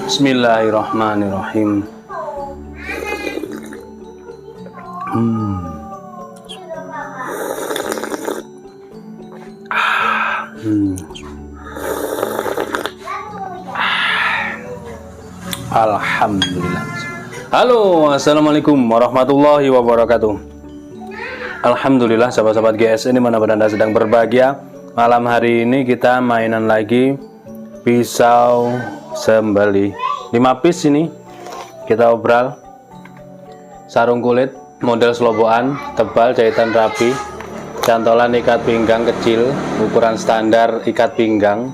Bismillahirrahmanirrahim. Alhamdulillah. Halo, assalamualaikum warahmatullahi wabarakatuh. Alhamdulillah, sahabat-sahabat GS ini mana Anda sedang berbahagia. Malam hari ini kita mainan lagi pisau sembelih 5 piece ini. Kita obral sarung kulit model selobokan, tebal, jahitan rapi, cantolan ikat pinggang kecil, ukuran standar ikat pinggang.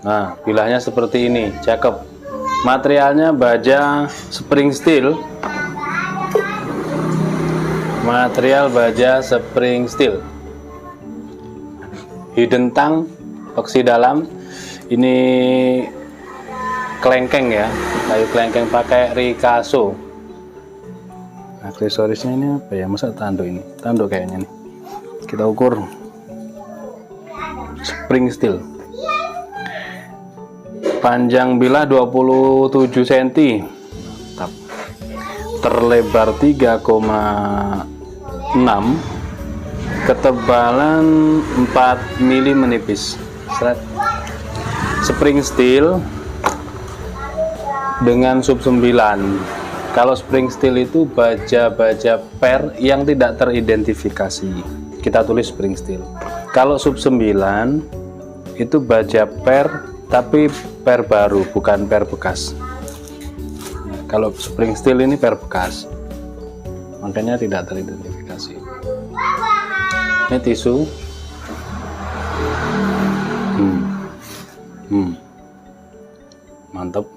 Nah, bilahnya seperti ini, cakep. Materialnya baja spring steel. Material baja spring steel. Hidden tang, peksi dalam. Ini kelengkeng ya, kayu kelengkeng pakai Ricasso. Aksesorisnya ini apa ya? Masa tanduk ini? Tanduk kayaknya nih. Kita ukur spring steel. Panjang bilah 27 cm. Terlebar 3,6, ketebalan 4 mili menipis. Spring steel dengan sub 9. Kalau spring steel itu baja-baja per yang tidak teridentifikasi, kita tulis spring steel. Kalau sub 9 itu baja per tapi per baru, bukan per bekas. Kalau spring steel ini per bekas, makanya tidak teridentifikasi. Ini tisu. Mantap.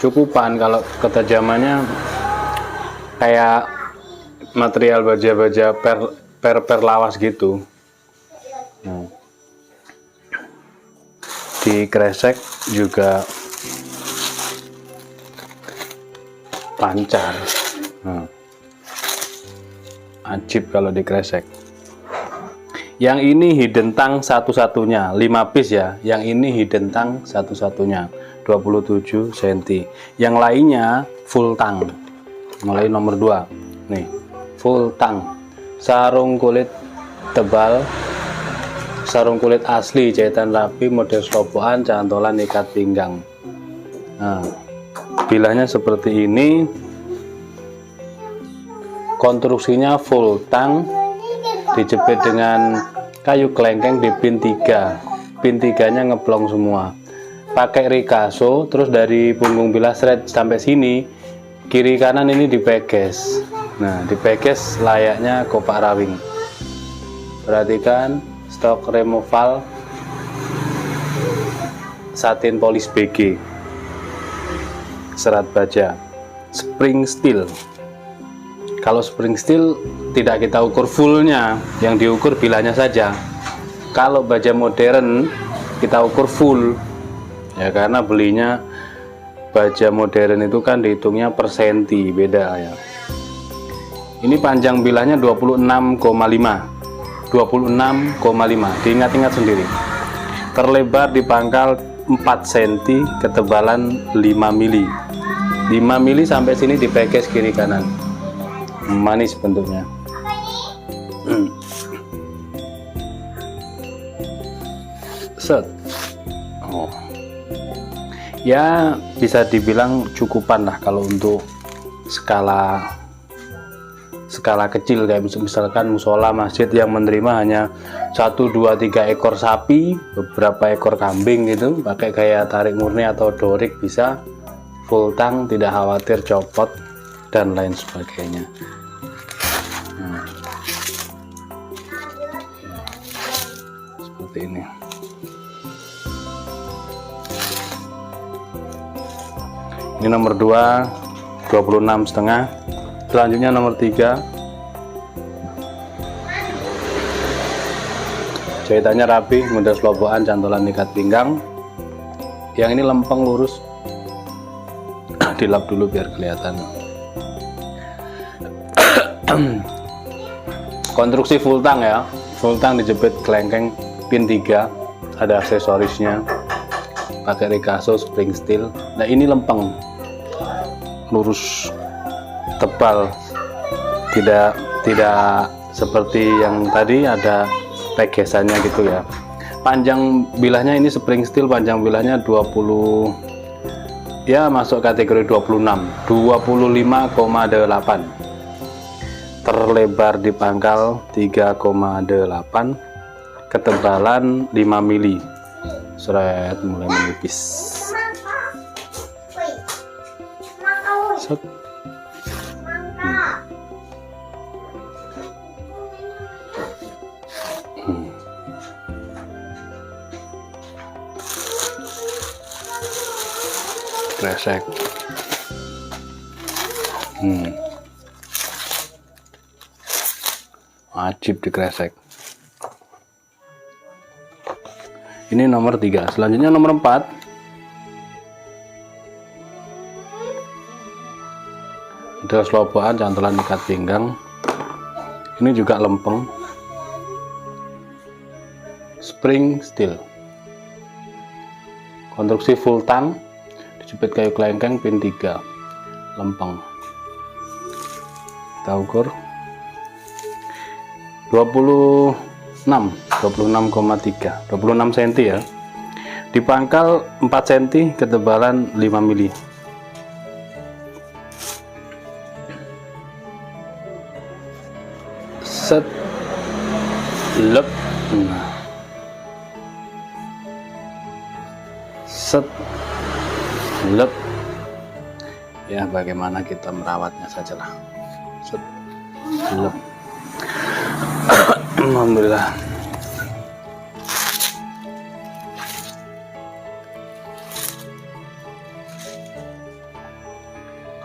Cukupan, kalau ketajamannya kayak material baja-baja per lawas gitu. Nah, di kresek juga lancar. Nah, ajib kalau di kresek. Yang ini hidden tang satu-satunya, 5 piece ya. Yang ini hidden tang satu-satunya, 27 cm. Yang lainnya full tang. Mulai nomor 2. Nih, full tang. Sarung kulit tebal, sarung kulit asli, jahitan rapi, model selobokan, cantolan ikat pinggang. Nah, bilahnya seperti ini. Konstruksinya full tang, dijepit dengan kayu kelengkeng di pin 3. Pin 3-nya ngeblong semua. Pakai Ricasso, terus dari punggung bilah thread sampai sini, kiri kanan ini dipeges. Nah, dipeges layaknya kopak rawing. Perhatikan stok removal satin polis BG, serat baja spring steel. Kalau spring steel tidak kita ukur fullnya, yang diukur bilahnya saja. Kalau baja modern kita ukur full ya, karena belinya baja modern itu kan dihitungnya per senti, beda ya. Ini panjang bilahnya 26,5, diingat-ingat sendiri. Terlebar di pangkal 4 cm, ketebalan 5 mili. 5 mili sampai sini dipeges kiri kanan. Manis bentuknya. Set. Oh. Ya, bisa dibilang cukupan lah kalau untuk skala kecil, kayak misalkan musola masjid yang menerima hanya 1, 2, 3 ekor sapi, beberapa ekor kambing gitu, pakai gaya tarik murni atau dorik bisa. Full tang, tidak khawatir copot dan lain sebagainya. Nah, seperti ini. Ini nomor 2, 26,5. Selanjutnya nomor 3. Jahitannya rapi, model selobokan, cantolan ikat pinggang. Yang ini lempeng lurus. Dilap dulu biar kelihatan. Konstruksi full tang ya, full tang dijepit kelengkeng pin 3, ada aksesorisnya, pakai Ricasso spring steel. Nah ini lempeng, lurus, tebal, tidak seperti yang tadi ada pegesannya gitu ya. Panjang bilahnya ini spring steel, panjang bilahnya 20, ya masuk kategori 26, 25,8. Terlebar di pangkal 3,8, ketebalan 5 mili. Seret, mulai menipis. Set. Kresek. Wajib dikresek. Ini nomor 3. Selanjutnya nomor 4. Ada selobokan cantolan ikat pinggang. Ini juga lempeng, spring steel, konstruksi full tang, dijepit kayu kelengkeng pin 3, lempeng. Kita ukur 26,3, 26 cm ya. Di pangkal 4 cm, ketebalan 5 mili. Set, lep, nah. Set, lep. Ya bagaimana kita merawatnya sajalah. Set, lep. Alhamdulillah.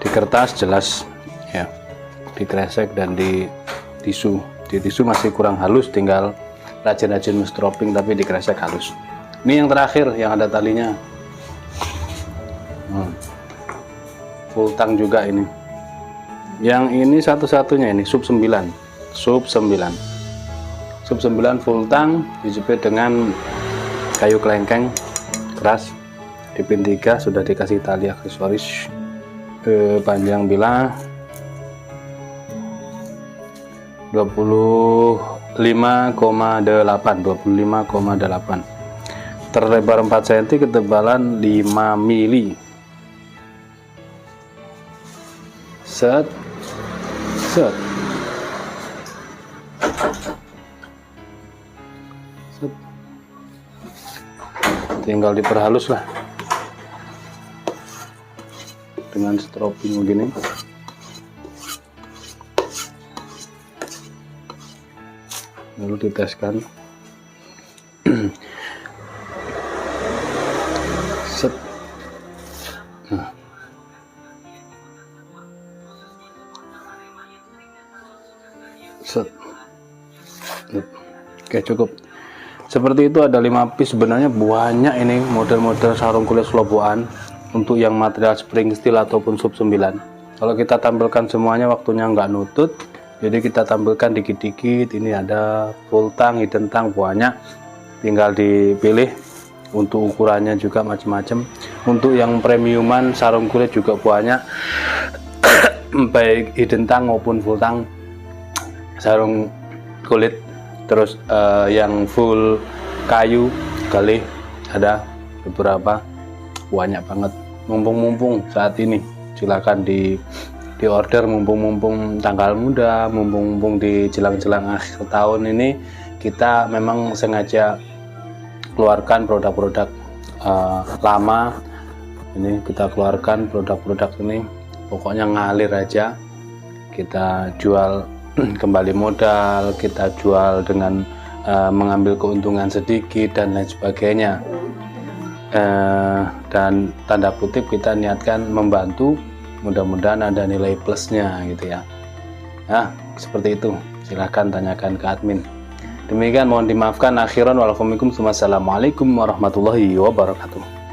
Di kertas jelas ya, dikresek dan di tisu. Di tisu masih kurang halus, tinggal rajin-rajin stropping, tapi dikresek halus. Ini yang terakhir yang ada talinya. Full tang juga ini. Yang ini satu-satunya ini sub 9. Sub 9 full tang, dijepit dengan kayu kelengkeng keras di pin 3, sudah dikasih tali aksesoris. Panjang bilah 25,8, terlebar 4 cm, ketebalan 5 mili. Set, set. Tinggal diperhalus lah dengan stropping begini. Lalu diteskan. Set. Nah. Set. Oke, cukup. Seperti itu, ada 5 piece. Sebenarnya banyak ini model-model sarung kulit selobokan untuk yang material spring steel ataupun sub 9. Kalau kita tampilkan semuanya waktunya nggak nutut, jadi kita tampilkan dikit-dikit. Ini ada full tang, hidden tang, banyak, tinggal dipilih. Untuk ukurannya juga macam-macam. Untuk yang premiuman sarung kulit juga banyak, baik hidden tang maupun full tang sarung kulit. Terus yang full kayu kali ada beberapa, banyak banget. Mumpung saat ini silakan di order, mumpung tanggal muda, mumpung di jelang akhir tahun ini. Kita memang sengaja keluarkan produk-produk lama. Ini kita keluarkan produk-produk ini, pokoknya ngalir aja. Kita jual kembali modal, kita jual dengan mengambil keuntungan sedikit dan lain sebagainya. Dan tanda kutip kita niatkan membantu, mudah-mudahan ada nilai plusnya gitu ya. Nah, seperti itu. Silahkan tanyakan ke admin. Demikian, mohon dimaafkan. Akhiran walafumikum. Wassalamualaikum warahmatullahi wabarakatuh.